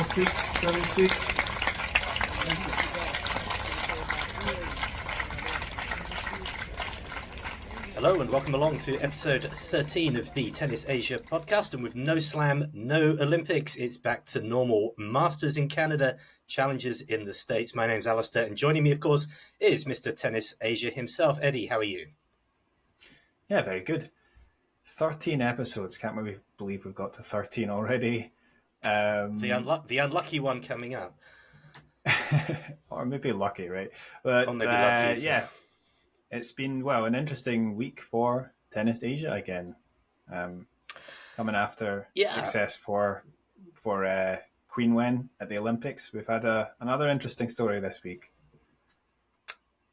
76. Hello and welcome along to episode 13 of the Tennis Asia podcast. And with no slam, no Olympics, it's back to normal. Masters in Canada, Challengers in the States. My name's Alastair, and joining me, of course, is Mr. Tennis Asia himself. Eddie, how are you? Yeah, very good. 13 episodes. Can't believe we've got to 13 already. The unlucky one coming up. Or maybe lucky, right? But or maybe lucky. Yeah, it's been, an interesting week for Tennis Asia again. Coming after success for Queen Wen at the Olympics. We've had another interesting story this week.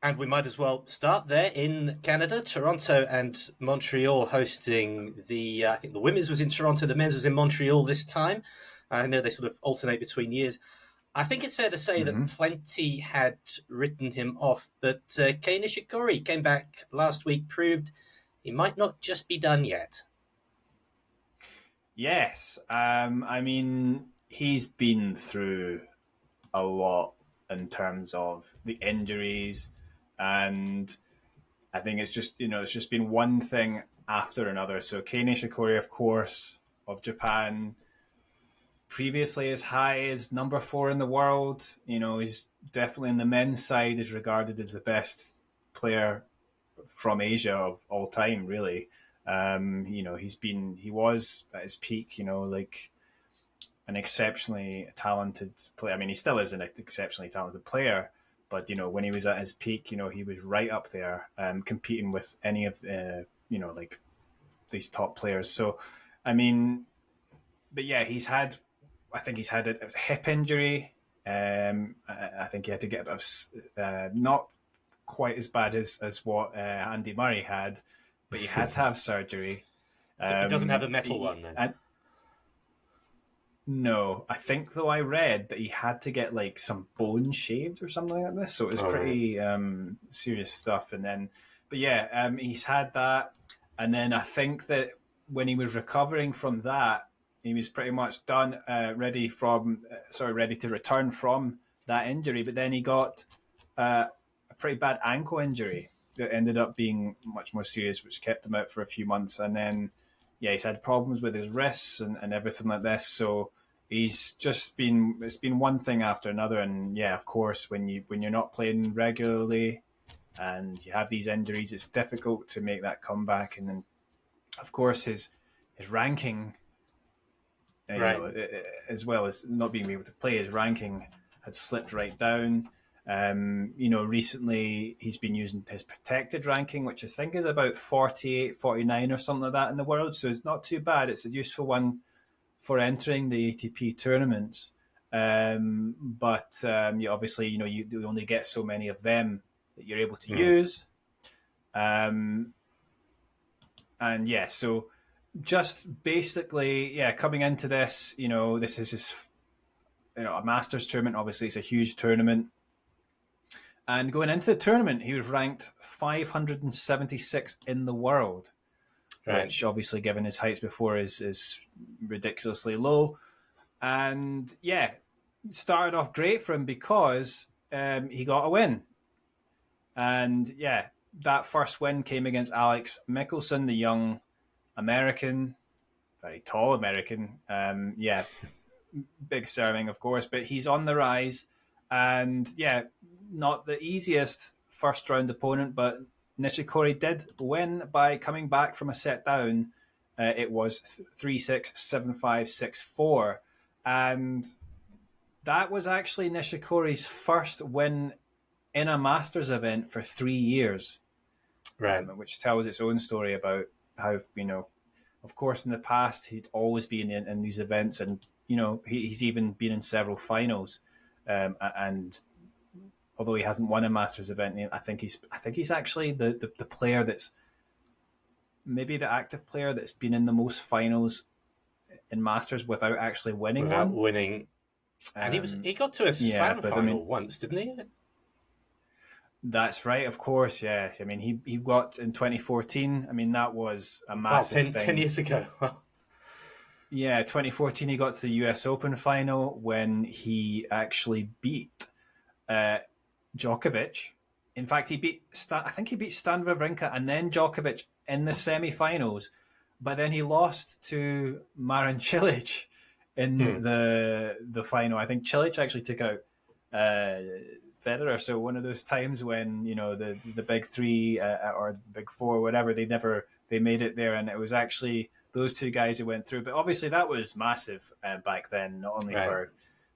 And we might as well start there in Canada. Toronto and Montreal hosting I think the women's was in Toronto, the men's was in Montreal this time. I know they sort of alternate between years. I think it's fair to say that plenty had written him off, but Kei Nishikori came back last week, proved he might not just be done yet. Yes. I mean, he's been through a lot in terms of the injuries, and I think it's just been one thing after another. So Kei Nishikori, of course, of Japan, previously as high as number 4 in the world. He's definitely in the men's side is regarded as the best player from Asia of all time, really. He was at his peak, like an exceptionally talented player. I mean, he still is an exceptionally talented player, but, when he was at his peak, he was right up there, competing with any of like these top players. So, I mean, but yeah, I think he's had a hip injury. I think he had to get not quite as bad as what Andy Murray had, but he had to have surgery. So he doesn't have a metal one then? No, I think though I read that he had to get like some bone shaved or something like this. So it was pretty serious stuff. And then, but yeah, he's had that. And then I think that when he was recovering from that, he was pretty much done, ready to return from that injury. But then he got a pretty bad ankle injury that ended up being much more serious, which kept him out for a few months. And then, he's had problems with his wrists and everything like this. So it's been one thing after another. And yeah, of course, when you're not playing regularly and you have these injuries, it's difficult to make that comeback. And then, of course, his ranking, as well as not being able to play, his ranking had slipped right down. Recently he's been using his protected ranking, which I think is about 48, 49 or something like that in the world. So it's not too bad. It's a useful one for entering the ATP tournaments. But obviously, you only get so many of them that you're able to use. So just basically, coming into this, this is his, a Masters tournament. Obviously, it's a huge tournament. And going into the tournament, he was ranked 576 in the world, which obviously, given his heights before, is ridiculously low. And started off great for him because he got a win. And that first win came against Alex Michelsen, the young American, very tall American. Big serving, of course, but he's on the rise. And not the easiest first round opponent, but Nishikori did win by coming back from a set down. It was 3-6, 7-5, 6-4. And that was actually Nishikori's first win in a Masters event for 3 years. Right. Which tells its own story about how, of course, in the past, he'd always been in these events, and, he's even been in several finals. And although he hasn't won a Masters event, I think he's actually the player that's maybe the active player that's been in the most finals in Masters without actually winning one. And he got to a slam final once, didn't he? That's right, of course, yeah. I mean, he got in 2014. I mean, that was a massive thing. 10 years ago. Yeah, 2014 he got to the US Open final when he actually beat uh, Djokovic. In fact, I think he beat Stan Wawrinka and then Djokovic in the semi-finals, but then he lost to Marin Cilic in Hmm. the final. I think Cilic actually took out uh, Federer. So one of those times when the big three or big four, whatever, they made it there, and it was actually those two guys who went through. But obviously that was massive back then, not only Right.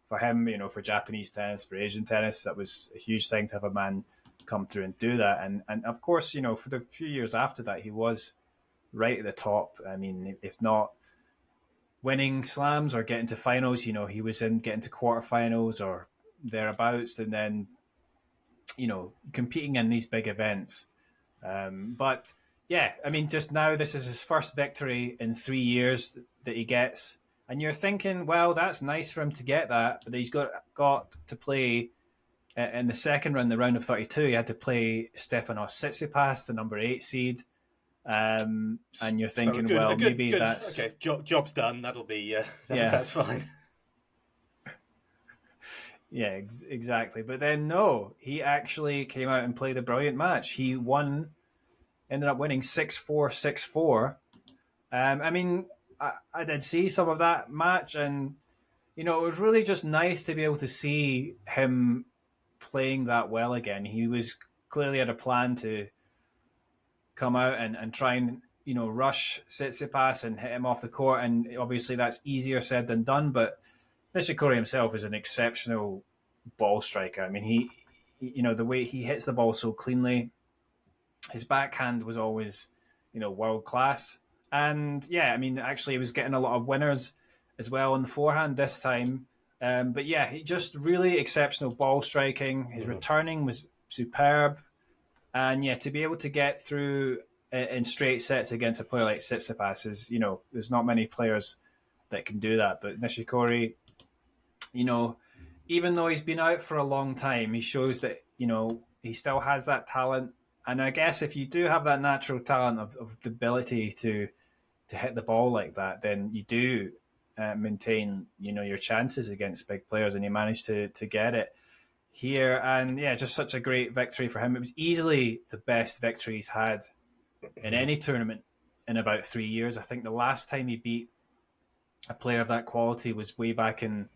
for him, for Japanese tennis, for Asian tennis. That was a huge thing to have a man come through and do that. And of course, for the few years after that, he was right at the top. I mean, if not winning slams or getting to finals, he was in getting to quarterfinals or thereabouts, and then competing in these big events. But yeah, I mean, just now this is his first victory in 3 years that he gets, and you're thinking, well, that's nice for him to get that, but he's got to play in the second round, the round of 32. He had to play Stefanos Tsitsipas, the number 8 seed, and you're So thinking, well, maybe good. that's Okay, job's done. That'll be yeah, that's fine. yeah, exactly. But then no, he actually came out and played a brilliant match. He ended up winning 6-4, 6-4. I mean, I did see some of that match, and it was really just nice to be able to see him playing that well again. He was clearly had a plan to come out and try and rush Tsitsipas and hit him off the court, and obviously that's easier said than done. But Nishikori himself is an exceptional ball striker. I mean, the way he hits the ball so cleanly, his backhand was always world class. And yeah, I mean, actually, he was getting a lot of winners as well on the forehand this time. But yeah, he just really exceptional ball striking. His returning was superb. And yeah, to be able to get through in straight sets against a player like Tsitsipas is, there's not many players that can do that. But Nishikori, even though he's been out for a long time, he shows that, he still has that talent. And I guess if you do have that natural talent of the ability to hit the ball like that, then you do maintain, your chances against big players, and he managed to get it here. And yeah, just such a great victory for him. It was easily the best victory he's had in any tournament in about 3 years. I think the last time he beat a player of that quality was way back in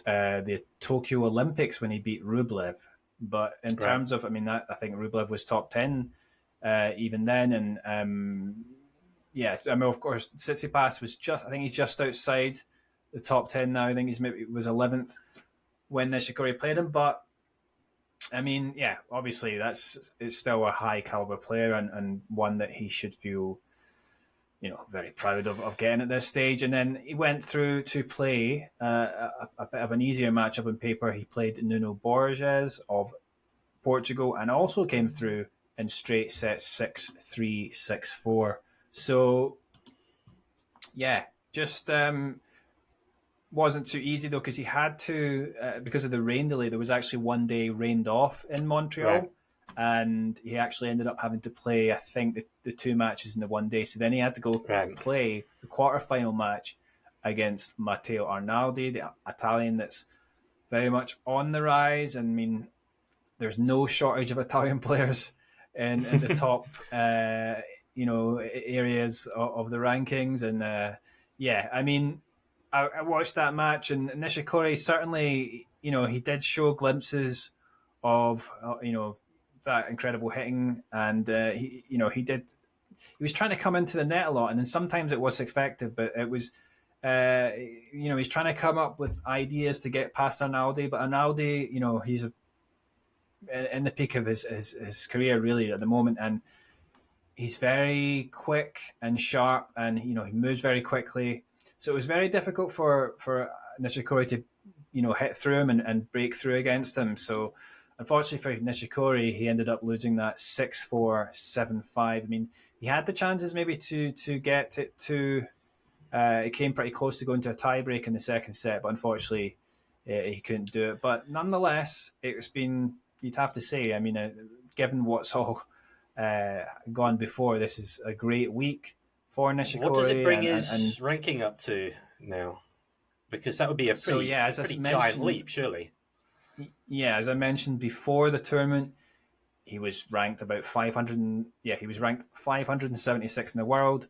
the Tokyo Olympics when he beat Rublev. But in Right. terms of, I mean, I think Rublev was top 10 even then. And yeah, I mean, of course, Tsitsipas I think he's just outside the top 10 now. I think he's maybe was 11th when Nishikori played him. But I mean, yeah, obviously it's still a high caliber player, and one that he should feel, very proud of getting at this stage. And then he went through to play a bit of an easier matchup on paper. He played Nuno Borges of Portugal, and also came through in straight sets 6-3, 6-4. So yeah, just wasn't too easy though, because he had to because of the rain delay. There was actually one day rained off in Montreal, Right. and he actually ended up having to play, I think, the two matches in the one day. So then he had to go Right. play the quarterfinal match against Matteo Arnaldi, the Italian that's very much on the rise. And I mean, there's no shortage of Italian players in the top areas of the rankings. And yeah, I mean, I watched that match, and Nishikori certainly, he did show glimpses of, that incredible hitting, and he was trying to come into the net a lot, and then sometimes it was effective, but it was, he's trying to come up with ideas to get past Arnaldi, but Arnaldi, he's in the peak of his career really at the moment, and he's very quick and sharp, and he moves very quickly. So it was very difficult for Nishikori to hit through him and break through against him. So unfortunately for Nishikori, he ended up losing that 6-4, 7-5. I mean, he had the chances maybe to get it to. It came pretty close to going to a tiebreak in the second set, but unfortunately he couldn't do it. But nonetheless, it's been, you'd have to say, I mean, given what's all gone before, this is a great week for What does it Nishikori. bring And his ranking up to now? Because that would be a pretty giant leap, surely. Yeah, as I mentioned before the tournament, he was ranked about 500. He was ranked 576 in the world.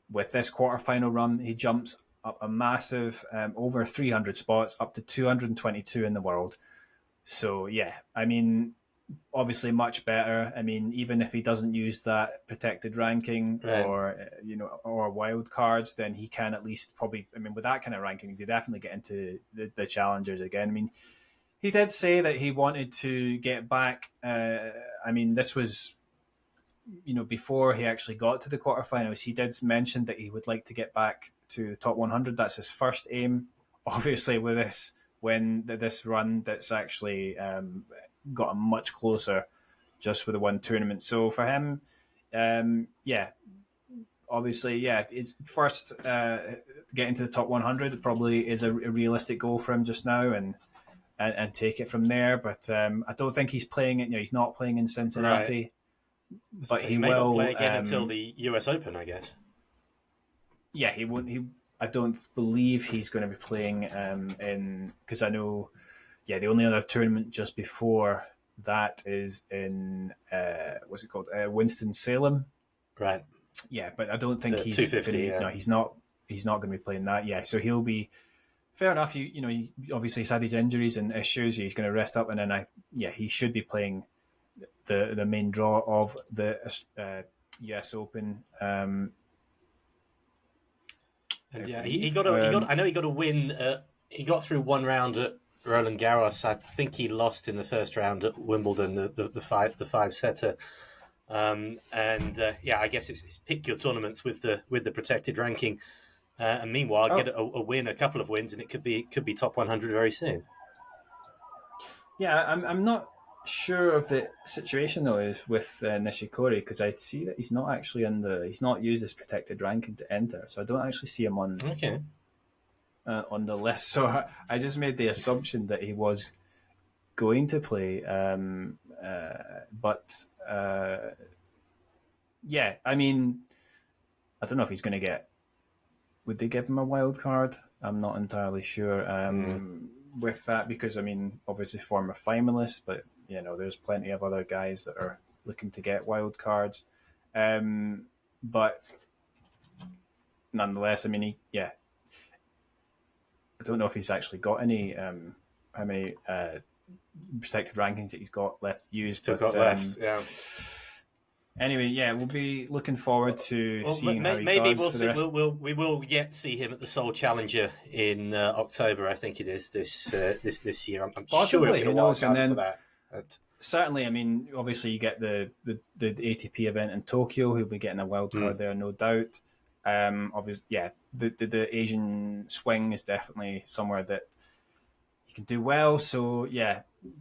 With this quarterfinal run, he jumps up a massive over 300 spots, up to 222 in the world. So yeah, I mean, obviously much better. I mean, even if he doesn't use that protected ranking or wild cards, then he can at least probably. I mean, with that kind of ranking, he definitely get into the challengers again. I mean, he did say that he wanted to get back. I mean, this was, before he actually got to the quarterfinals. He did mention that he would like to get back to the top 100. That's his first aim. Obviously, with this run, that's actually got him much closer just with the one tournament. So for him, obviously, it's first getting to the top 100 probably is a realistic goal for him just now, and take it from there. But I don't think he's playing it. He's not playing in Cincinnati, right. but so he may will not play again until the US Open, I guess. Yeah, he won't. I don't believe he's going to be playing in, because I know, the only other tournament just before that is in what's it called, Winston-Salem. Right. Yeah, but I don't think he's 250. No, he's not. He's not going to be playing that. Yeah, so he'll be. Fair enough. He obviously he's had his injuries and issues. He's going to rest up, and then he should be playing the main draw of the US Open. And he got I know he got a win. He got through one round at Roland Garros. I think he lost in the first round at Wimbledon, the five setter. I guess it's pick your tournaments with the protected ranking. And meanwhile, get a win, a couple of wins, and it could be top 100 very soon. Yeah, I'm not sure of the situation though is with Nishikori, because I see that he's not actually he's not used his protected ranking to enter, so I don't actually see him on the list. So I just made the assumption that he was going to play, but I mean, I don't know if he's going to get. Would they give him a wild card? I'm not entirely sure with that, because I mean, obviously former finalists, but there's plenty of other guys that are looking to get wild cards. But nonetheless, I mean, I don't know if he's actually got any how many protected rankings that he's got left to use. Still got left, yeah. Anyway, we'll be looking forward to seeing how he does. We will yet see him at the Seoul Challenger in October. I think it is this year. I'm possibly, sure it'll be after that. Certainly, I mean, obviously you get the ATP event in Tokyo. He'll be getting a wild card there, no doubt. Obviously, the Asian swing is definitely somewhere that he can do well. So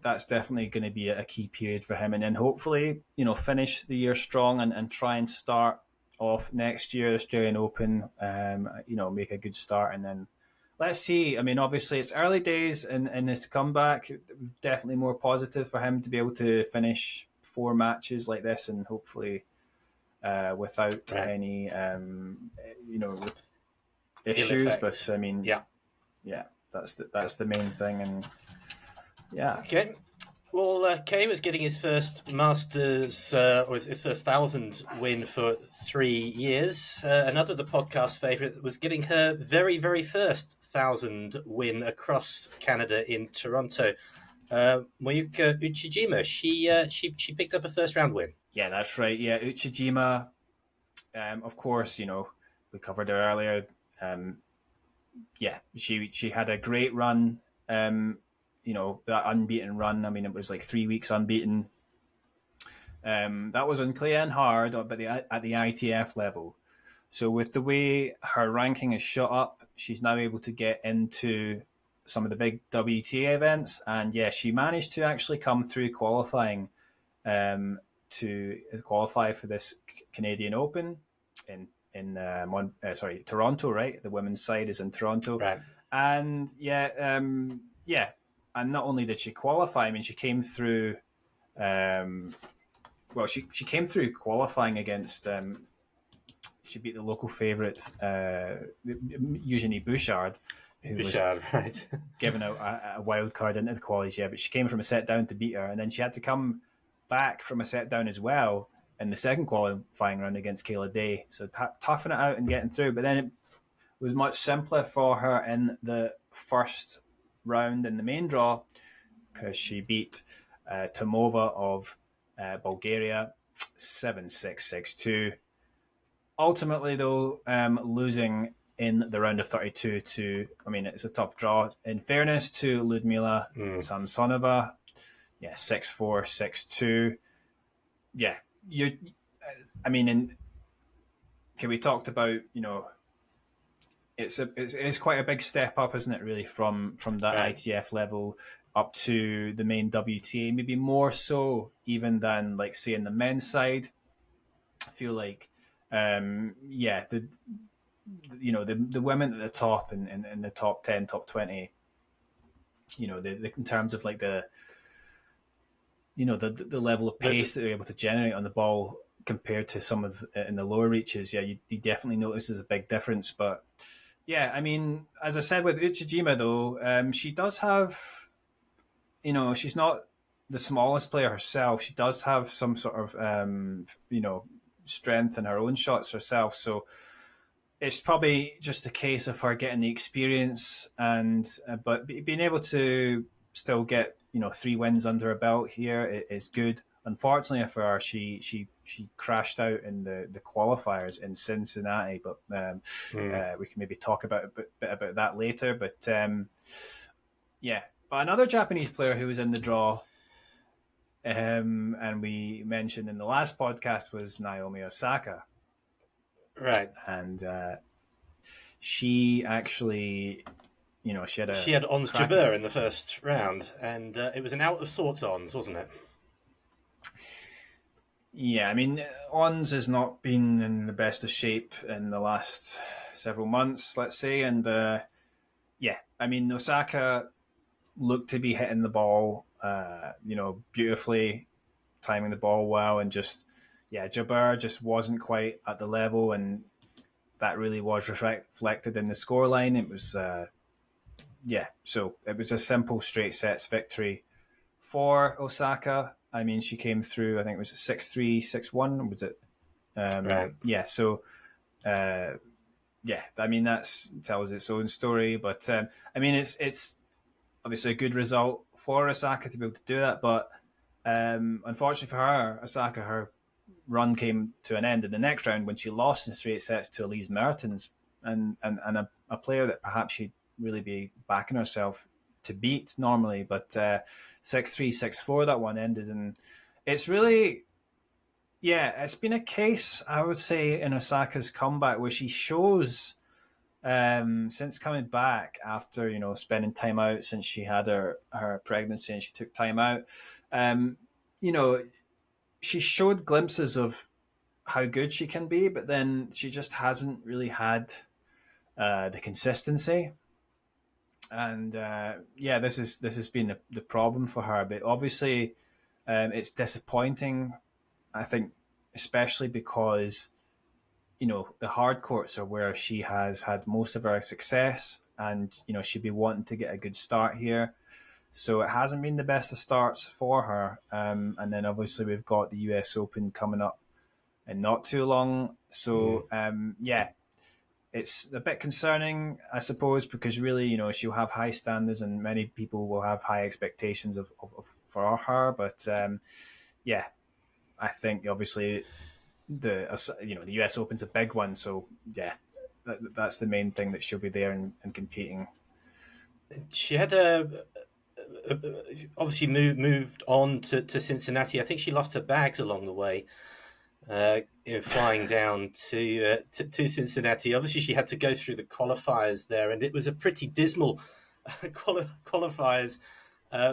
that's definitely going to be a key period for him, and then hopefully finish the year strong and try and start off next year Australian Open. Make a good start, and then let's see. I mean, obviously it's early days in his comeback. Definitely more positive for him to be able to finish 4 matches like this, and hopefully without any issues. But I mean, that's the main thing, and Okay. Well, Kei was getting his first Masters, or his first 1,000 win for 3 years. Another of the podcast favourite was getting her very, very first 1,000 win across Canada in Toronto. Moyuka Uchijima, she picked up a first round win. Yeah, that's right. Yeah, Uchijima, of course, we covered her earlier. She had a great run. That unbeaten run. I mean, it was like 3 weeks unbeaten. That was on clay and hard, but at the ITF level. So with the way her ranking is shot up, she's now able to get into some of the big WTA events, and she managed to actually come through qualifying to qualify for this Canadian Open in Toronto. Right, the women's side is in Toronto, right? And and not only did she qualify, I mean, she came through. She came through qualifying against. she beat the local favourite, Eugenie Bouchard, who Bouchard, was right. given a wild card into the qualies. Yeah, but she came from a set down to beat her, and then she had to come back from a set down as well in the second qualifying round against Kayla Day. So toughing it out and getting through. But then it was much simpler for her in the first round in the main draw because she beat Tomova of Bulgaria 7-6, 6-2. Ultimately, though, losing in the round of 32 to, I mean, it's a tough draw. In fairness to Ludmila Samsonova, 6-4, 6-2. Yeah, we talked about, it's quite a big step up, isn't it, really, from that right. ITF level up to the main WTA, maybe more so even than, like, say, in the men's side. I feel like, the women at the top and in the top 10, top 20, in terms of, like, the level of pace that they're able to generate on the ball compared to some of in the lower reaches, you definitely notice there's a big difference. But yeah, I mean, as I said with Uchijima, though, she does have, she's not the smallest player herself. She does have some sort of, strength in her own shots herself. So it's probably just a case of her getting the experience but being able to still get 3 wins under her belt here is good. Unfortunately for her, she crashed out in the qualifiers in Cincinnati, but we can maybe talk about a bit about that later. But but another Japanese player who was in the draw, and we mentioned in the last podcast, was Naomi Osaka. Right. And she actually, she had Ons Jabeur in the first round, and it was an out of sorts Ons, wasn't it? Yeah, I mean, Ons has not been in the best of shape in the last several months, let's say. And I mean, Osaka looked to be hitting the ball, beautifully, timing the ball well, and just, Jabeur just wasn't quite at the level, and that really was reflected in the scoreline. It was, so it was a simple straight sets victory for Osaka. I mean, she came through, I think it was 6-3, 6-1, was it? Right. Yeah, so, I mean, that tells its own story. But, I mean, it's obviously a good result for Osaka to be able to do that. But unfortunately for her, Osaka, her run came to an end in the next round when she lost in straight sets to Elise Mertens, and a player that perhaps she'd really be backing herself to beat normally. But 6-3, 6-4, that one ended. And it's really, it's been a case, I would say, in Osaka's comeback where she shows, since coming back after, spending time out since she had her pregnancy and she took time out, she showed glimpses of how good she can be, but then she just hasn't really had the consistency. And this has been the problem for her. But obviously, it's disappointing, I think, especially because the hard courts are where she has had most of her success, and she'd be wanting to get a good start here. So it hasn't been the best of starts for her. And then obviously we've got the US Open coming up in not too long. So it's a bit concerning, I suppose, because really, she'll have high standards and many people will have high expectations of for her. But I think obviously the US Open's a big one. So that's the main thing, that she'll be there and competing. She had obviously moved on to Cincinnati. I think she lost her bags along the way, flying down to Cincinnati. Obviously, she had to go through the qualifiers there, and it was a pretty dismal qualifiers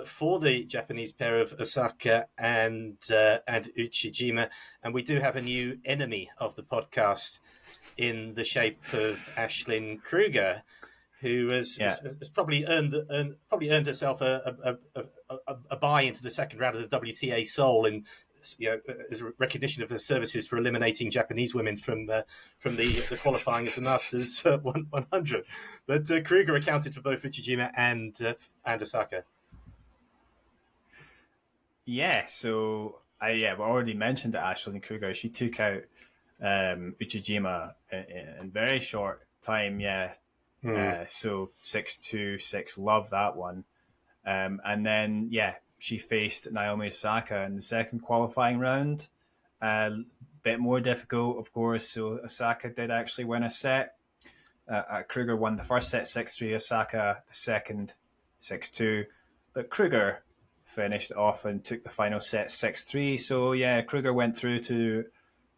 for the Japanese pair of Osaka and Uchijima. And we do have a new enemy of the podcast in the shape of Ashlyn Kruger, who has probably earned herself a bye into the second round of the WTA Seoul in as a recognition of her services for eliminating Japanese women from the qualifying of the Masters 100. But Kruger accounted for both Uchijima and Osaka. Yeah, so we already mentioned that Ashley Kruger, she took out Uchijima in very short time. Yeah, so 6-2, 6. Love that one. And then she faced Naomi Osaka in the second qualifying round. Bit more difficult, of course. So Osaka did actually win a set. Kruger won the first set 6-3. Osaka the second 6-2. But Kruger finished off and took the final set 6-3. So Kruger went through to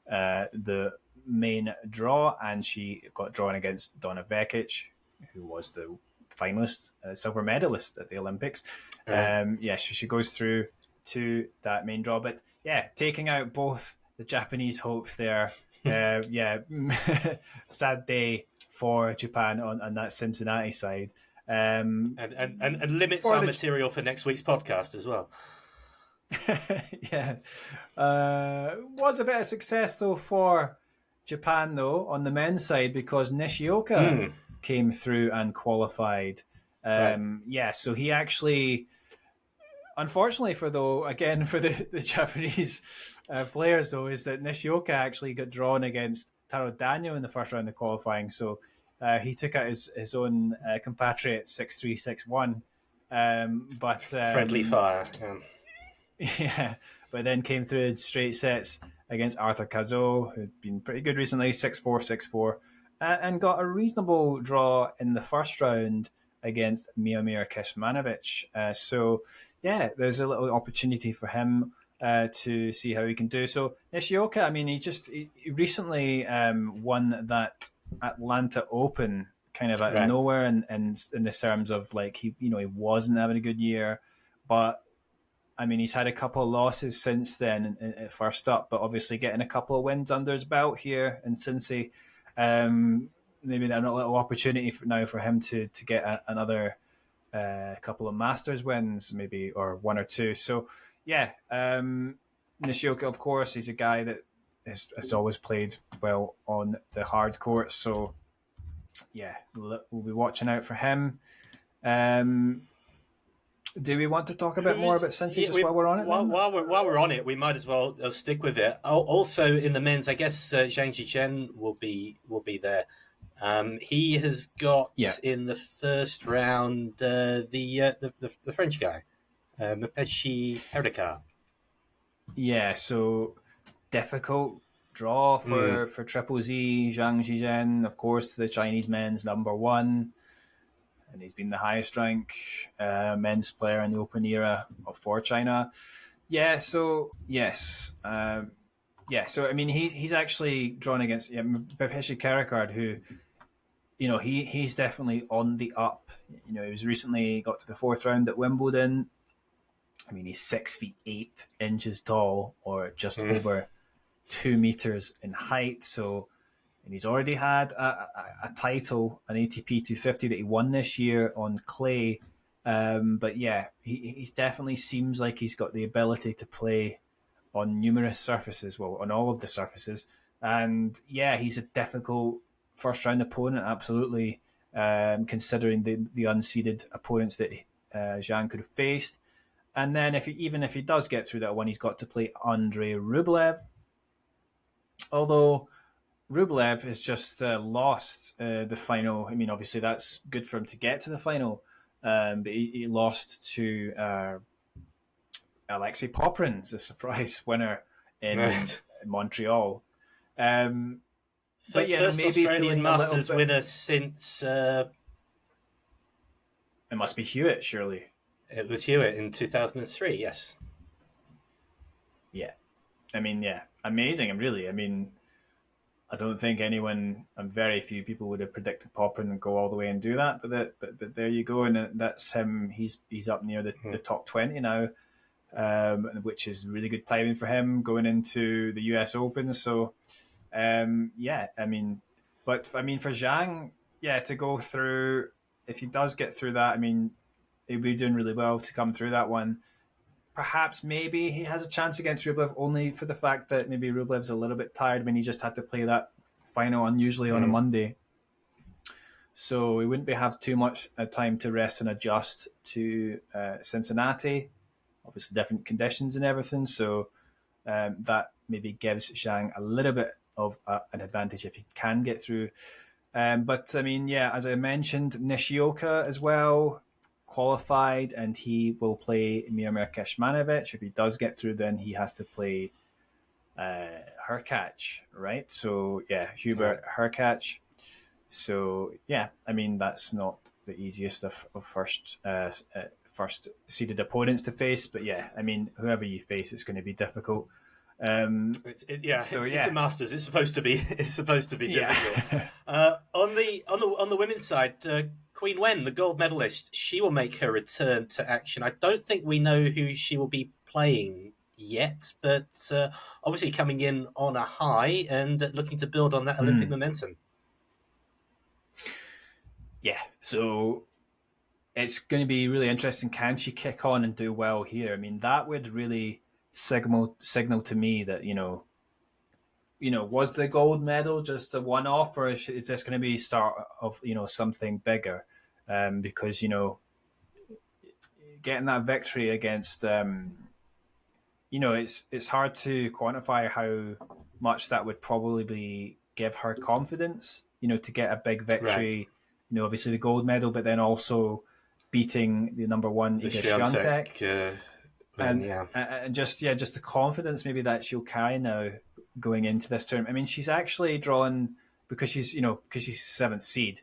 the main draw, and she got drawn against Donna Vekic, who was the finalist, silver medalist at the Olympics. So she goes through to that main draw. But taking out both the Japanese hopes there. Sad day for Japan on that Cincinnati side. And limits our material for next week's podcast as well. Was a bit of success though for Japan though on the men's side, because Nishioka came through and qualified. So he actually, unfortunately for the Japanese players though, is that Nishioka actually got drawn against Taro Daniel in the first round of qualifying. So he took out his own compatriot 6-3, 6-1. But friendly fire. But then came through in straight sets against Arthur Cazot, who'd been pretty good recently, 6-4, 6-4, and got a reasonable draw in the first round against Miomir Kecmanovic. There's a little opportunity for him to see how he can do. So Nishioka, I mean, he recently won that Atlanta Open kind of out of nowhere, and in the terms of like he wasn't having a good year, but I mean he's had a couple of losses since then at first up, but obviously getting a couple of wins under his belt here in Cincy, maybe a little opportunity for him to get another couple of Masters wins, maybe, or one or two. So Nishioka, of course, he's a guy that has always played well on the hard court. So we'll be watching out for him. Do we want to talk a bit more about Cincy while we're on it? While we're on it, we might as well stick with it. Also, in the men's, I guess Zhang Zhichen will be there. He has got in the first round the French guy, Mapechi Herika. Yeah, so difficult draw for Triple Z. Zhang Zhichen, of course, the Chinese men's number one, and he's been the highest rank men's player in the Open era for China. So I mean he's actually drawn against Mapechi Herika, who he's definitely on the up. He was recently got to the fourth round at Wimbledon. I mean, he's 6'8" tall, or just over 2 meters in height. So, and he's already had a title, an ATP 250 that he won this year on clay. But he definitely seems like he's got the ability to play on numerous surfaces, well, on all of the surfaces. And he's a difficult first round opponent, absolutely, considering the unseeded opponents that Zhang could have faced. And then if he does get through that one, he's got to play Andrei Rublev. Although Rublev has just lost the final. I mean, obviously that's good for him to get to the final, but he lost to Alexei Poprin, a surprise winner in Montreal. But first maybe Australian Masters winner since it must be Hewitt, surely. It was Hewitt in 2003, yes. Yeah. I mean, amazing, really. I mean, I don't think anyone, and very few people would have predicted Poprin and go all the way and do that, but there you go, and that's him. He's up near the top 20 now, which is really good timing for him going into the US Open. So, I mean, for Zhang, to go through, if he does get through that, I mean, he'll be doing really well to come through that one. perhaps maybe he has a chance against Rublev only for the fact that maybe Rublev's a little bit tired when he just had to play that final unusually on a Monday. So we wouldn't have too much time to rest and adjust to Cincinnati. Obviously, different conditions and everything. So that maybe gives Zhang a little bit of an advantage if he can get through. But I mean, yeah, as I mentioned, Nishioka as well qualified, and he will play Miomir Kecmanovic. If he does get through, then he has to play Hurkacz, right? So yeah, Hubert Hurkacz. So yeah, I mean that's not the easiest of first seeded opponents to face, but yeah, I mean whoever you face, it's going to be difficult. It's a Masters. It's supposed to be. It's supposed to be difficult. On the women's side, Queen Wen, the gold medalist, she will make her return to action. I don't think we know who she will be playing yet, but obviously coming in on a high and looking to build on that Olympic momentum. Yeah, so it's going to be really interesting. Can she kick on and do well here? I mean, that would really signal to me that was the gold medal just a one-off, or is this going to be start of something bigger? Because getting that victory against it's hard to quantify how much that would probably give her confidence. To get a big victory. Right. Obviously the gold medal, but then also beating the number one Iga Świątek. And just the confidence maybe that she'll carry now going into this tournament. I mean, she's actually drawn because she's seventh seed.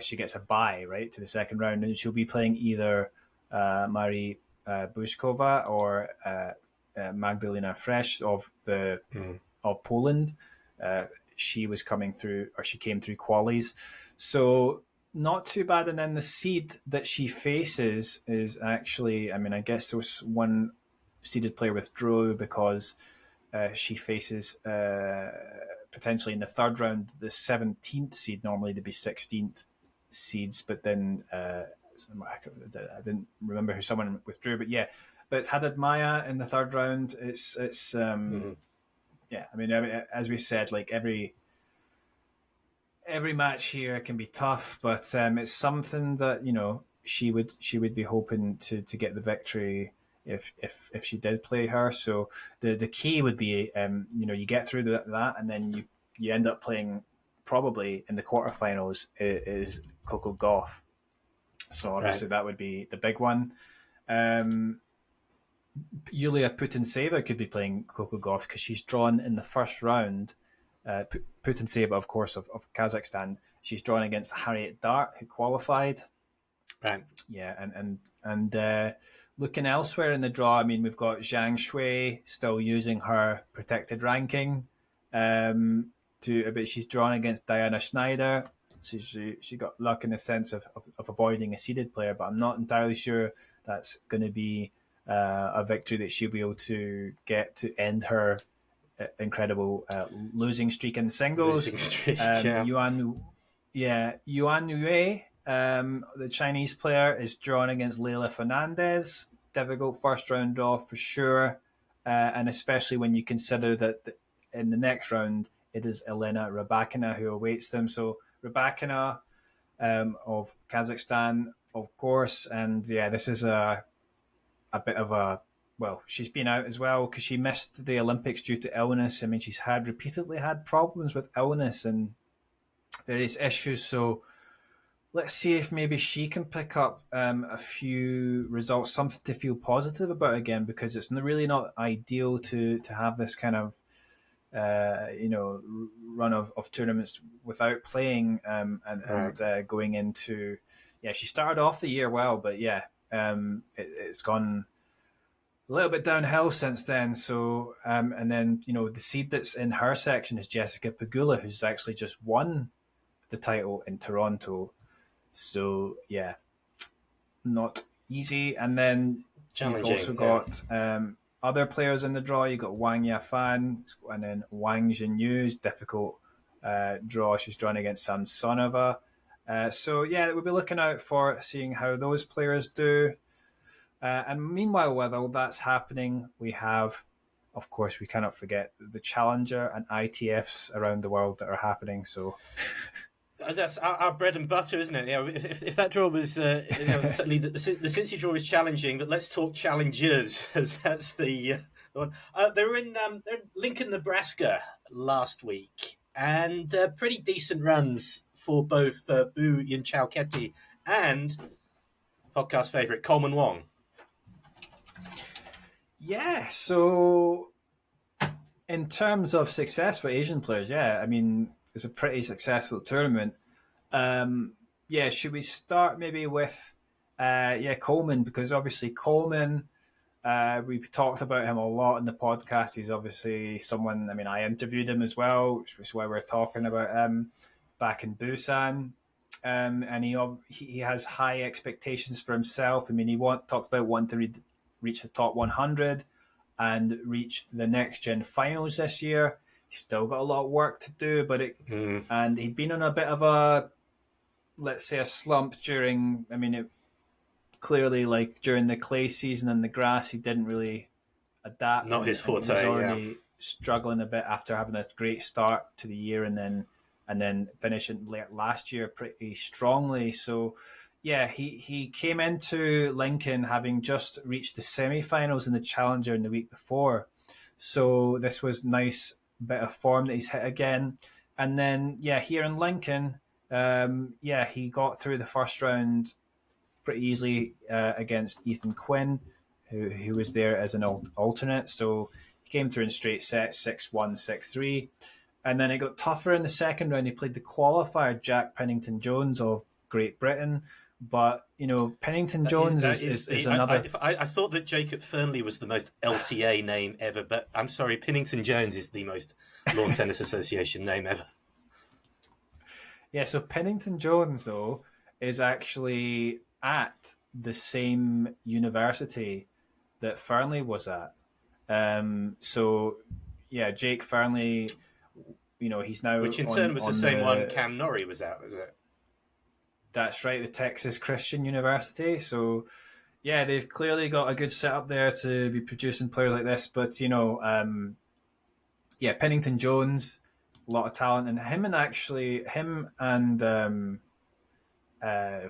She gets a bye right to the second round, and she'll be playing either Marii Buszkova or Magdalena Fresh of Poland. She came through qualies, so not too bad. And then the seed that she faces is actually, I mean, I guess there was one seeded player withdrew because she faces potentially in the third round the 17th seed. Normally there'd be 16th seeds, but then I didn't remember who someone withdrew. But yeah, but Haddad Maya in the third round. It's yeah. I mean, as we said, like every match here can be tough, but it's something that she would be hoping to get the victory if she did play her. So the key would be you get through that, and then you end up playing probably in the quarterfinals is Coco Gauff. So obviously that would be the big one. Yulia Putintseva could be playing Coco Gauff because she's drawn in the first round. Putintseva, of course, of Kazakhstan. She's drawn against Harriet Dart, who qualified. Right. Yeah, and looking elsewhere in the draw, I mean, we've got Zhang Shui still using her protected ranking. But she's drawn against Diana Schneider. So she got luck in the sense of avoiding a seeded player, but I'm not entirely sure that's going to be a victory that she'll be able to get to end her incredible losing streak in singles. Yuan Yue, the Chinese player, is drawn against Leila Fernandez. Difficult first round draw for sure, and especially when you consider that in the next round it is Elena Rybakina who awaits them. So Rybakina of Kazakhstan, of course, and yeah, this is a bit of a, well, she's been out as well because she missed the Olympics due to illness. I mean, she's repeatedly had problems with illness and various issues. So let's see if maybe she can pick up a few results, something to feel positive about again, because it's really not ideal to have this kind of run of tournaments without playing and going into. Yeah, she started off the year well, but yeah, it's gone a little bit downhill since then. So and then the seed that's in her section is Jessica Pegula, who's actually just won the title in Toronto. So yeah, not easy. And then you've also got other players in the draw. You got Wang Yafan and then Wang Zhenyu's difficult draw. She's drawn against Samsonova. So yeah, we'll be looking out for seeing how those players do. And meanwhile, while all that's happening, we have, of course, we cannot forget the Challenger and ITFs around the world that are happening. So That's our bread and butter, isn't it? If that draw was, certainly the Cincy draw is challenging, but let's talk challengers, as that's the one. They're in Lincoln, Nebraska last week, and pretty decent runs for both Bu Yunchaokete and podcast favorite Coleman Wong. yeah, so in terms of success for Asian players, yeah, I mean, it's a pretty successful tournament. Should we start maybe with Coleman, because obviously Coleman, we've talked about him a lot in the podcast. He's obviously someone, I mean, I interviewed him as well, which was why we're talking about him back in Busan. And he has high expectations for himself. I mean, talked about wanting to reach the top 100 and reach the next gen finals this year. He's still got a lot of work to do, and he'd been on a bit of a, let's say, a slump during, I mean, clearly like during the clay season and the grass, he didn't really adapt. Not his forte. He was already struggling a bit after having a great start to the year, and then finishing late last year pretty strongly. So yeah, he came into Lincoln having just reached the semi-finals in the Challenger in the week before. So this was nice bit of form that he's hit again. And then, here in Lincoln, he got through the first round pretty easily against Ethan Quinn, who was there as an alternate. So he came through in straight sets, 6-1, 6-3. And then it got tougher in the second round. He played the qualifier, Jack Pennington-Jones of Great Britain. But, Pennington-Jones is another... I thought that Jacob Fernley was the most LTA name ever, but I'm sorry, Pennington-Jones is the most Lawn Tennis Association name ever. Yeah, so Pennington-Jones, though, is actually at the same university that Fernley was at. Jake Fernley, he's now... Which in turn was the same one Cam Norrie was at, was it? That's right, the Texas Christian University. So, yeah, they've clearly got a good setup there to be producing players like this. But, Pennington-Jones, a lot of talent. And him and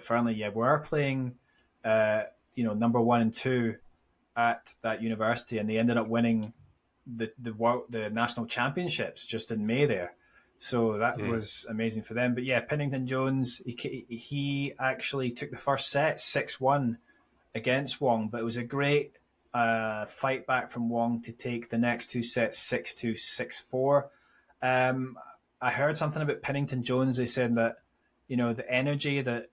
Fernley, were playing, number 1 and 2 at that university. And they ended up winning the national championships just in May there. So that was amazing for them. But yeah, Pennington-Jones, he actually took the first set 6-1 against Wong, but it was a great fight back from Wong to take the next two sets 6-2, 6-4. I heard something about Pennington-Jones. They said that, the energy that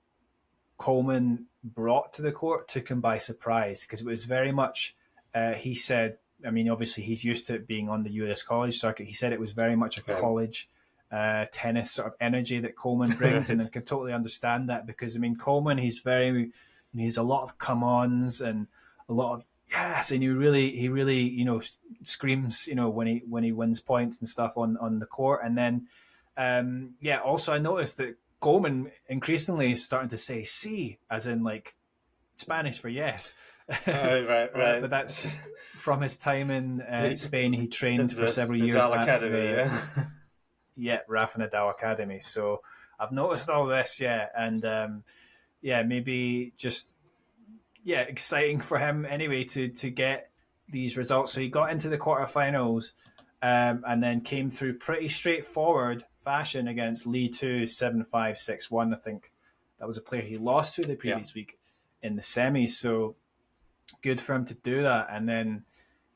Coleman brought to the court took him by surprise, because it was very much, he said, I mean, obviously he's used to being on the US college circuit. He said it was very much a college tennis sort of energy that Coleman brings, and I can totally understand that, because I mean, Coleman, he's a lot of come-ons and a lot of yes, and he really screams when he wins points and stuff on the court. And then also I noticed that Coleman increasingly is starting to say "sí" as in like Spanish for yes. Right. But that's from his time in Spain. He trained for several years Nadal at Academy, Rafa Nadal Academy. So I've noticed all this, and maybe just exciting for him anyway to get these results. So he got into the quarterfinals, and then came through pretty straightforward fashion against Lee 2, 7-5, 6-1. I think that was a player he lost to the previous week in the semis. So good for him to do that. And then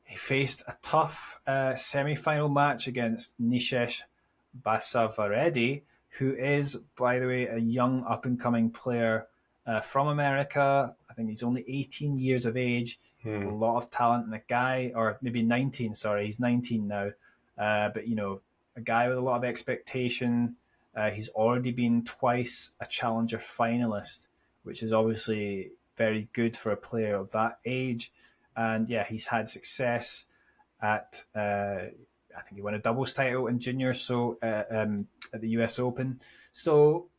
he faced a tough semi-final match against Nishesh Basavaredi, who is, by the way, a young up-and-coming player from America. I think he's only 18 years of age, a lot of talent, and a guy, or maybe 19, sorry, he's 19 now, but, a guy with a lot of expectation. He's already been twice a Challenger finalist, which is obviously very good for a player of that age. And he's had success at I think he won a doubles title in juniors, so at the US Open. So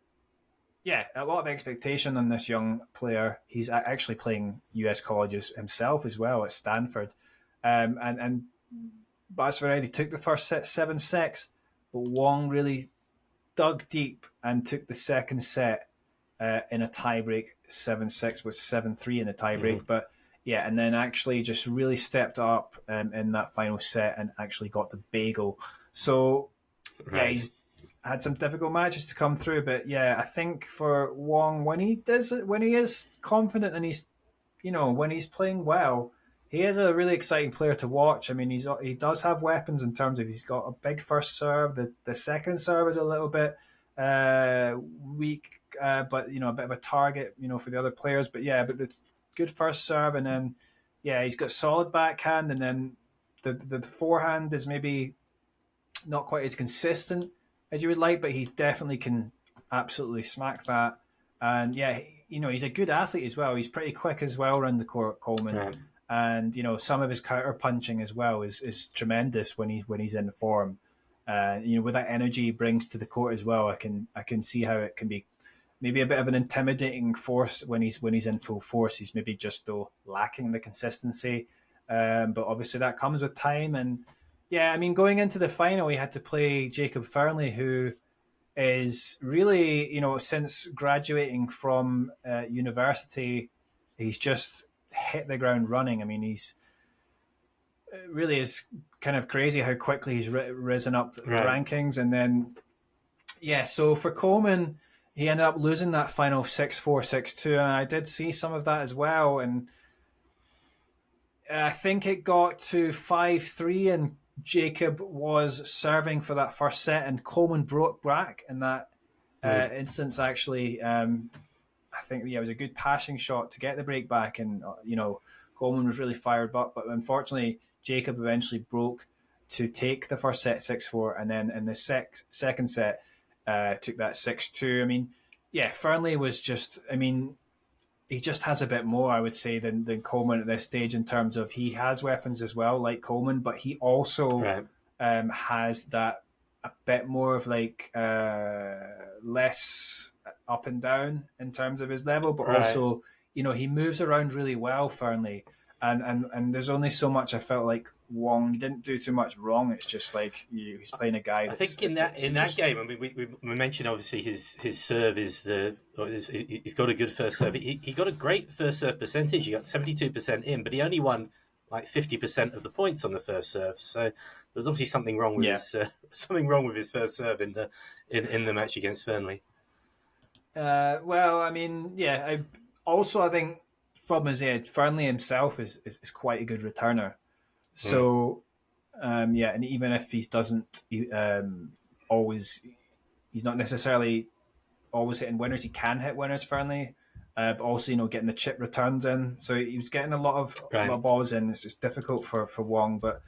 yeah, a lot of expectation on this young player. He's actually playing US colleges himself as well at Stanford. And Batsvaredi took the first set 7-6, but Wong really dug deep and took the second set in a tiebreak 7-6 with 7-3 in the tiebreak. Mm. But yeah, and then actually just really stepped up in that final set and actually got the bagel. So yeah, Right. he's had some difficult matches to come through, but yeah, I think for Wong, when he does it, when he is confident and he's, when he's playing well, he is a really exciting player to watch. I mean, he does have weapons in terms of he's got a big first serve. The second serve is a little bit weak, but a bit of a target, for the other players. But yeah, but it's good first serve, and then yeah, he's got solid backhand, and then the forehand is maybe not quite as consistent as you would like, but he definitely can absolutely smack that. And yeah, he's a good athlete as well. He's pretty quick as well around the court, Coleman. Right. And some of his counter punching as well is tremendous when he's in form. With that energy he brings to the court as well, I can see how it can be maybe a bit of an intimidating force when he's in full force. He's maybe just though lacking the consistency, but obviously that comes with time. And yeah, I mean, going into the final, he had to play Jacob Fernley, who is really, since graduating from university, he's just hit the ground running. I mean, it really is kind of crazy how quickly he's risen up the Right. rankings. And then, yeah, so for Coleman, he ended up losing that final 6-4, 6-2, and I did see some of that as well. And I think it got to 5-3, and Jacob was serving for that first set, and Coleman broke back in that instance. Actually, I think it was a good passing shot to get the break back, and Coleman was really fired up. But unfortunately, Jacob eventually broke to take the first set 6-4, and then in the second set took that 6-2. I mean, yeah, Fernley was just. I mean, he just has a bit more, I would say, than Coleman at this stage in terms of he has weapons as well, like Coleman, but he also has that a bit more of like less up and down in terms of his level, but also, he moves around really well, Fernley. And there's only so much I felt like Wong didn't do too much wrong. It's just like he's playing a guy. I think in that game, I mean, we mentioned obviously his serve is he's got a good first serve. He got a great first serve percentage. He got 72% in, but he only won like 50% of the points on the first serve. So there's obviously something wrong with his first serve in the match against Fernley. Well, I mean, yeah. I think problem is, Fernley himself is quite a good returner. So, and even if he doesn't always, he's not necessarily always hitting winners. He can hit winners, Fernley, but also getting the chip returns in. So he was getting a lot of balls in. It's just difficult for Wong. But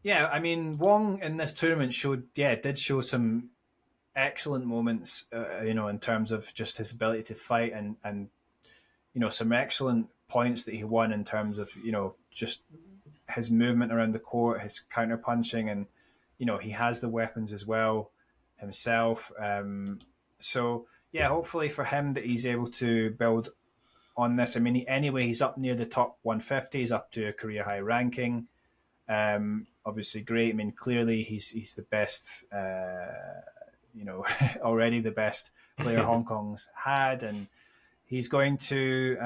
yeah, I mean, Wong in this tournament did show some excellent moments. In terms of just his ability to fight and some excellent points that he won in terms of, just his movement around the court, his counter punching, and, he has the weapons as well himself. So, yeah, hopefully for him that he's able to build on this. I mean, he's up near the top 150. He's up to a career high ranking. Obviously great. I mean, clearly he's the best, already the best player Hong Kong's had, and he's going to,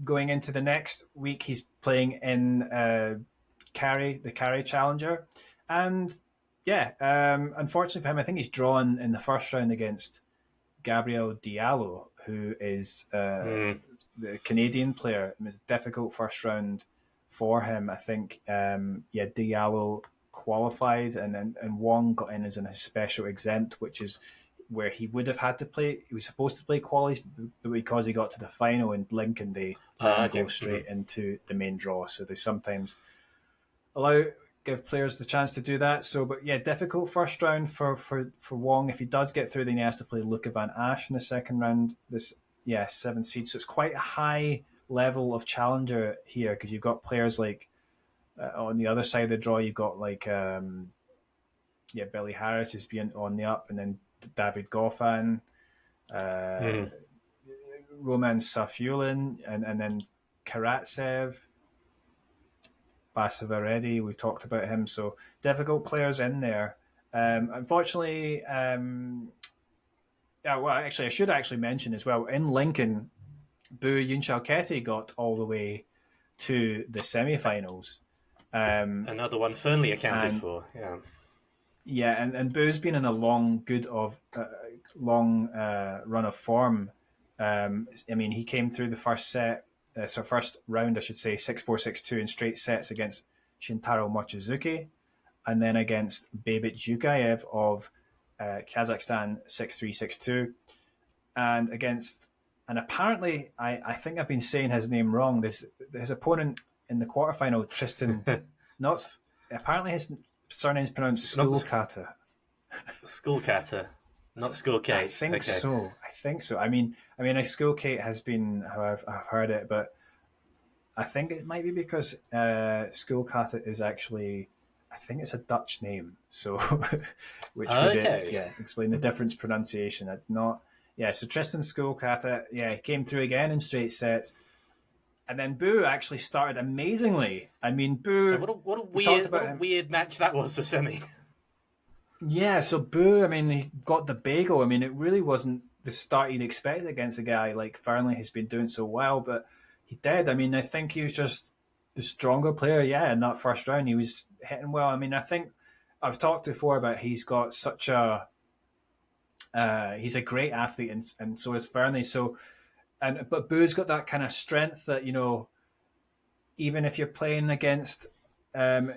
going into the next week, he's playing in the Cary Challenger. And unfortunately for him, I think he's drawn in the first round against Gabriel Diallo, who is the Canadian player. It was a difficult first round for him. I think, Diallo qualified, and Wong got in as a special exempt, which is where he would have had to play. He was supposed to play qualies, but because he got to the final in Lincoln, they let him go straight into the main draw. So they sometimes give players the chance to do that. So, but yeah, difficult first round for Wong. If he does get through, then he has to play Luca Van Asch in the second round. This 7th seed. So it's quite a high level of challenger here, because you've got players like on the other side of the draw, you've got like Billy Harris who's been on the up, and then David Goffin, Roman Safiullin, and then Karatsev, Basavaredi, we talked about him. So difficult players in there. Unfortunately, I should actually mention as well, in Lincoln, Bu Yunchaokete got all the way to the semi-finals. Another one firmly accounted for, yeah. Yeah, and Bu's been in a long run of form. He came through the first round, I should say, 6-4, 6-2 in straight sets against Shintaro Mochizuki, and then against Babit Zhugayev of Kazakhstan 6-3, 6-2, and apparently, I think I've been saying his name wrong. His opponent in the quarterfinal, Tristan, apparently his surname's pronounced Skulkata. Skulkata, not Skulkate. I think so. I mean, a Skulkate has been how I've heard it, but I think it might be because Skulkata is actually, I think it's a Dutch name, so which would explain the difference pronunciation. It's not. Yeah, so Tristan Skulkata, he came through again in straight sets. And then Bu actually started amazingly. I mean, Bu... What a weird match that was, the semi. Yeah, so Bu, he got the bagel. It really wasn't the start you'd expect against a guy like Fernley who's been doing so well, but he did. I think he was just the stronger player, in that first round. He was hitting well. I think I've talked before about he's got such a... he's a great athlete, and so is Fernley. But Bu's got that kind of strength that, even if you're playing against, even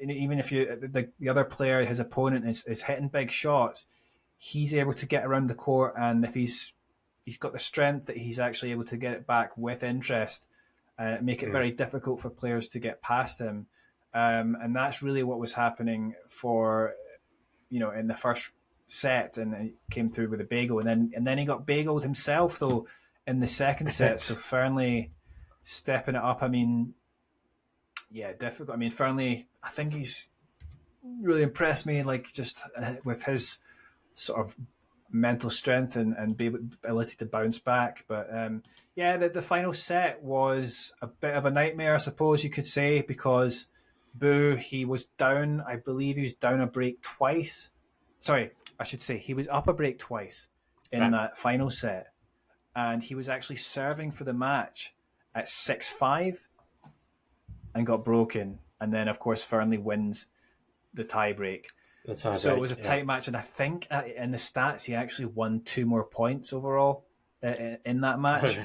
if the other player, his opponent, is hitting big shots, he's able to get around the court, and if he's got the strength that he's actually able to get it back with interest, make it very difficult for players to get past him, and that's really what was happening for, in the first set, and he came through with a bagel, and then he got bageled himself though in the second set. So Fernley stepping it up. Difficult. Fernley, I think he's really impressed me, just with his sort of mental strength and ability to bounce back. But the final set was a bit of a nightmare, I suppose you could say, because Bu, he was down. I believe he was down a break twice. Sorry, I should say he was up a break twice in that final set, and he was actually serving for the match at 6-5 and got broken. And then, of course, Fernley wins the tiebreak. So it was a tight match, and I think in the stats he actually won 2 more points overall in that match.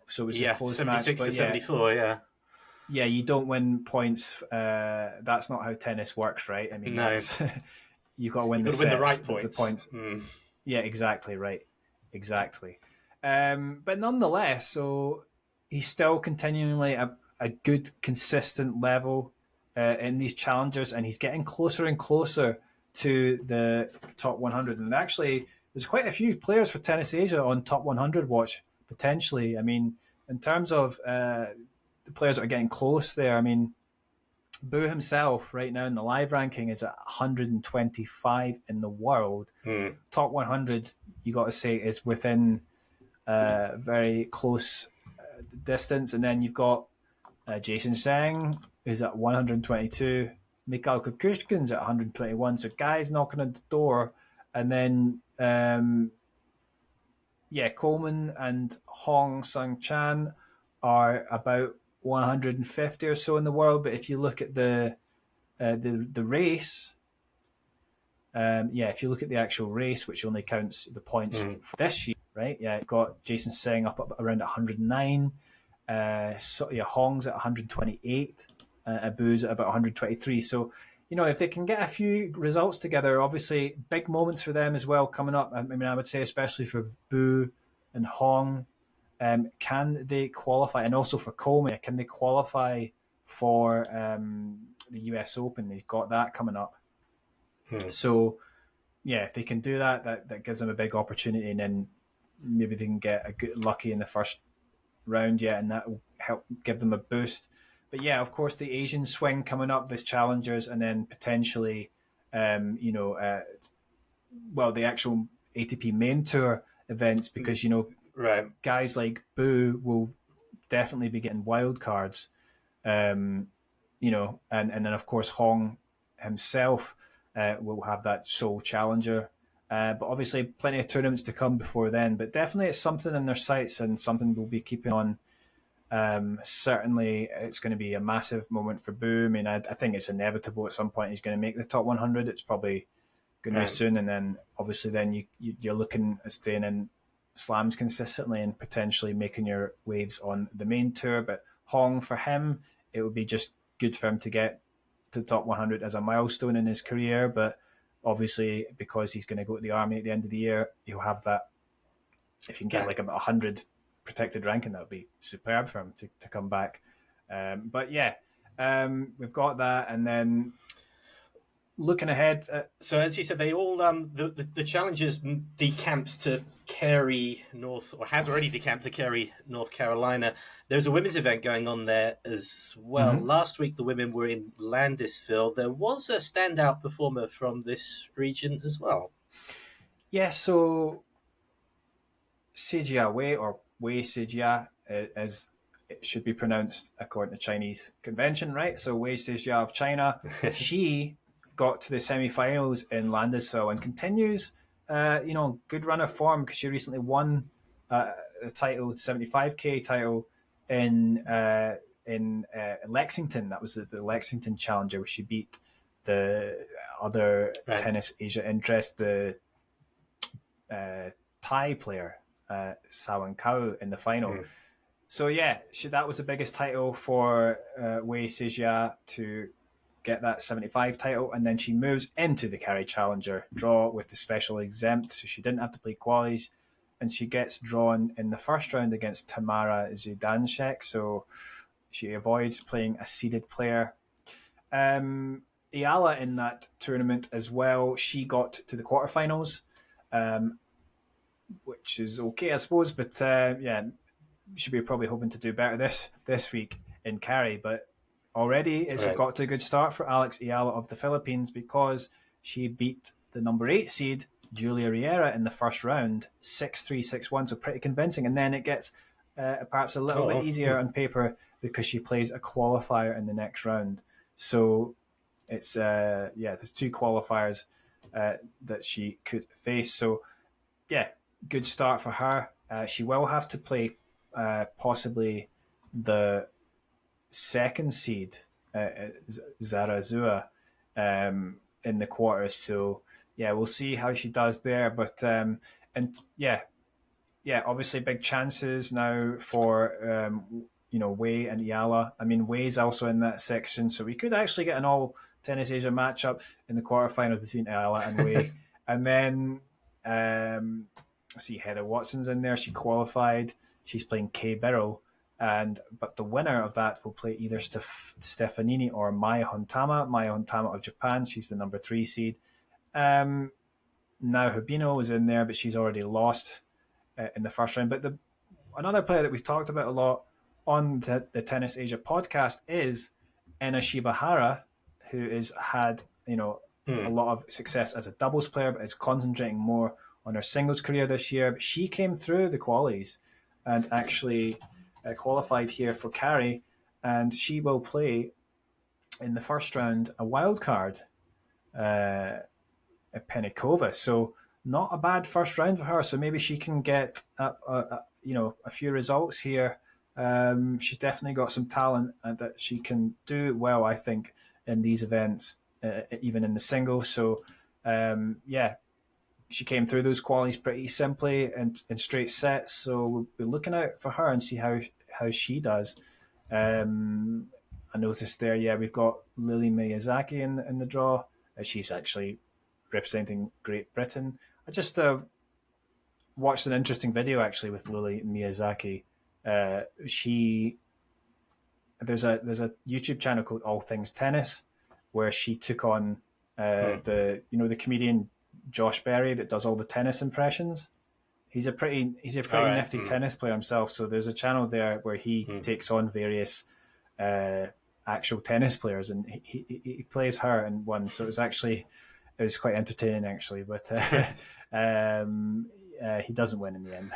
So it was a close match. 76 to 74, yeah. Yeah, you don't win points. That's not how tennis works, right? No. You've got to win the right points. The points. Yeah, exactly, right. Exactly. But nonetheless, so he's still continually a good, consistent level in these challengers, and he's getting closer and closer to the top 100. And actually, there's quite a few players for Tennis Asia on top 100 watch, potentially. In terms of the players that are getting close there, Bu himself right now in the live ranking is at 125 in the world. Top 100, you got to say, is within very close distance. And then you've got Jason Zheng, who's at 122. Mikhail Kukushkin's at 121. So guys knocking at the door. And then, Coleman and Hong Sang-chan are about 150 or so in the world. But if you look at the race, if you look at the actual race, which only counts the points for this year, right? Yeah, you've got Jason Singh up around 109. Hong's at 128. Abu's at about 123. So, if they can get a few results together, obviously big moments for them as well coming up. I would say especially for Bu and Hong. Can they qualify? And also for Coleman, can they qualify for the US Open? They've got that coming up. So, if they can do that, that gives them a big opportunity, and then maybe they can get a good lucky in the first round, and that will help give them a boost. But of course, the Asian swing coming up, this challengers, and then potentially, the actual ATP main tour events, because Right. guys like Bu will definitely be getting wild cards, and then of course Hong himself will have that sole challenger. But obviously plenty of tournaments to come before then, but definitely it's something in their sights and something we'll be keeping on. Certainly it's going to be a massive moment for Bu. I mean, I think it's inevitable at some point he's going to make the top 100. It's probably going to be soon, and then obviously then you're looking at staying in slams consistently and potentially making your waves on the main tour. But Hong, for him, it would be just good for him to get to the top 100 as a milestone in his career. But obviously, because he's going to go to the army at the end of the year, he'll have that. If you can get like about 100 protected ranking, that would be superb for him to come back. But yeah, we've got that, and then looking ahead. So as you said, they all the challengers decamps to Cary, has already decamped to Cary, North Carolina. There's a women's event going on there as well. Mm-hmm. Last week the women were in Landisville. There was a standout performer from this region as well. Yeah, so Sijia Wei Sijia, as it should be pronounced according to Chinese convention, right? So Wei Sijia of China, she got to the semi-finals in Landisville and continues, good run of form, because she recently won the title, 75K title in Lexington. That was the Lexington Challenger, where she beat the other Tennis Asia interest, the Thai player, Sawan Kao, in the final. Mm. So yeah, that was the biggest title for Wei Sijia to get that 75 title, and then she moves into the Cary Challenger draw with the special exempt, so she didn't have to play qualies, and she gets drawn in the first round against Tamara Zidanshek, so she avoids playing a seeded player. Ayala in that tournament as well, she got to the quarterfinals, which is okay, I suppose, but should be probably hoping to do better this week in Cary, but already it's got to a good start for Alex Ayala of the Philippines, because she beat the number 8 seed Julia Riera in the first round 6-3, 6-1, so pretty convincing. And then it gets perhaps a little bit easier on paper, because she plays a qualifier in the next round. So it's there's 2 qualifiers that she could face. So yeah, good start for her. She will have to play possibly the second seed, Zarazua, in the quarters. So yeah, we'll see how she does there. But obviously big chances now for Wei and Ayala. I mean, Wei's also in that section, so we could actually get an all Tennis Asia matchup in the quarterfinals between Ayala and Wei. And then see, Heather Watson's in there. She qualified. She's playing Kei Birrell. But the winner of that will play either Stefanini or Maya Hontama. Maya Hontama of Japan, she's the number 3 seed. Now Hubino is in there, but she's already lost in the first round. But another player that we've talked about a lot on the Tennis Asia podcast is Ena Shibahara, who has had a lot of success as a doubles player, but is concentrating more on her singles career this year. But she came through the qualies and actually qualified here for Cary, and she will play in the first round a wild card at Penikova. So not a bad first round for her. So maybe she can get a few results here. She's definitely got some talent that she can do well, I think, in these events, even in the singles. So she came through those qualies pretty simply and in straight sets. So we'll be looking out for her and see how she does. I noticed there, we've got Lily Miyazaki in the draw. She's actually representing Great Britain. I just watched an interesting video actually with Lily Miyazaki. There's a YouTube channel called All Things Tennis, where she took on the comedian Josh Berry that does all the tennis impressions. He's a pretty nifty tennis player himself. So there's a channel there where he takes on various actual tennis players, and he plays her in one. So it's actually it was quite entertaining actually. But he doesn't win in the end.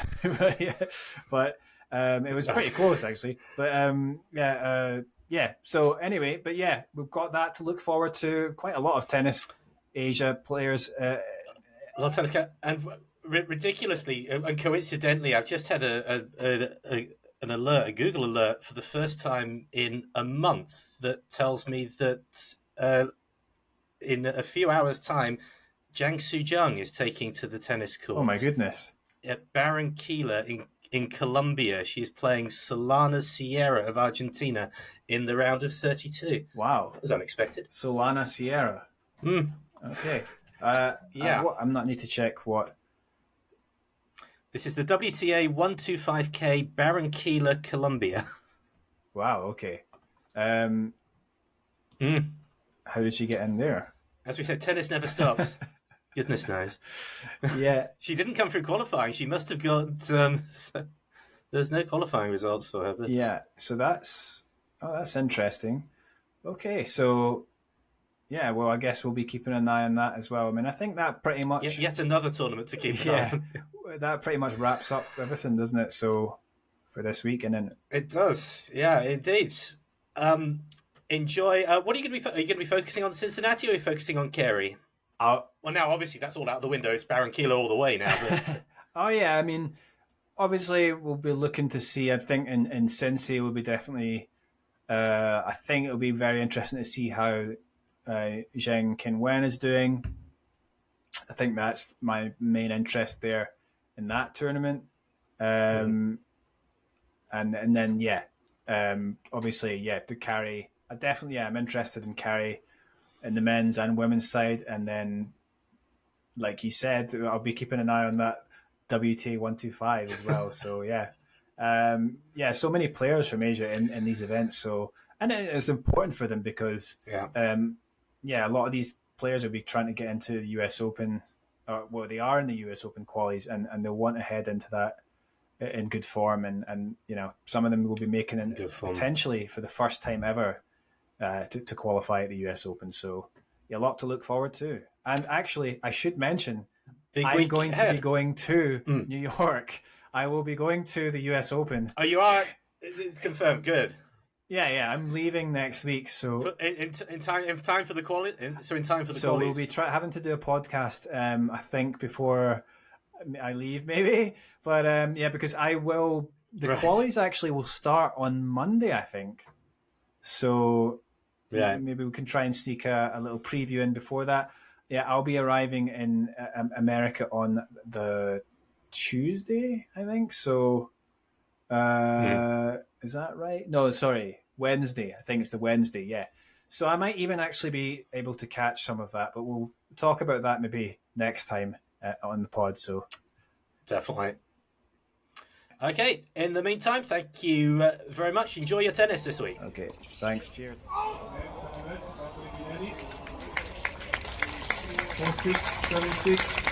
but it was pretty close actually. But So anyway, but yeah, we've got that to look forward to. Quite a lot of tennis Asia players. A lot of tennis, and ridiculously and coincidentally, I've just had an alert, a Google alert, for the first time in a month that tells me that in a few hours' time, Zhang Suzhang is taking to the tennis court. Oh my goodness! At Barranquilla in Colombia, she's playing Solana Sierra of Argentina in the round of 32. Wow, that was unexpected. Solana Sierra. Okay. I'm not need to check what. This is the WTA 125K Barranquilla, Colombia. Wow. Okay. How did she get in there? As we said, tennis never stops. Goodness knows. Yeah. She didn't come through qualifying. She must have got. There's no qualifying results for her. But... Yeah. So that's interesting. Okay. So. Yeah, well, I guess we'll be keeping an eye on that as well. I mean, I think that pretty much... Yet another tournament to keep an eye on. That pretty much wraps up everything, doesn't it? So, for this week, and then... It does, yeah, indeed. Enjoy... what are you going to be focusing on Cincinnati, or are you focusing on Cary? Well, now, obviously, that's all out the window. It's Barranquilla all the way now. But... Oh, yeah, I mean, obviously, we'll be looking to see... I think in Cincy will be definitely... I think it'll be very interesting to see how... Zheng Qinwen is doing. I think that's my main interest there in that tournament. And then obviously the Cary. I'm interested in Cary in the men's and women's side, and then like you said, I'll be keeping an eye on that WTA 125 as well. So so many players from Asia in these events. So and it's important for them because a lot of these players will be trying to get into the US Open. They are in the US Open qualies, and they'll want to head into that in good form. And some of them will be making it potentially for the first time ever to qualify at the US Open. So a lot to look forward to. And actually, I should mention, I'm going to be going to New York. I will be going to the US Open. Oh, you are? It's confirmed. Good. Yeah, I'm leaving next week, so in time for the quali. So we'll be having to do a podcast. I think before I leave, maybe. But because I will. The qualies actually will start on Monday, I think. So maybe we can try and sneak a little preview in before that. Yeah, I'll be arriving in America on the Tuesday, I think. So. Is that right? No, sorry, Wednesday. I think it's the Wednesday, yeah. So I might even actually be able to catch some of that, but we'll talk about that maybe next time on the pod. So definitely. Okay, in the meantime, thank you very much. Enjoy your tennis this week. Okay, thanks. Cheers. 1-6, 7-6.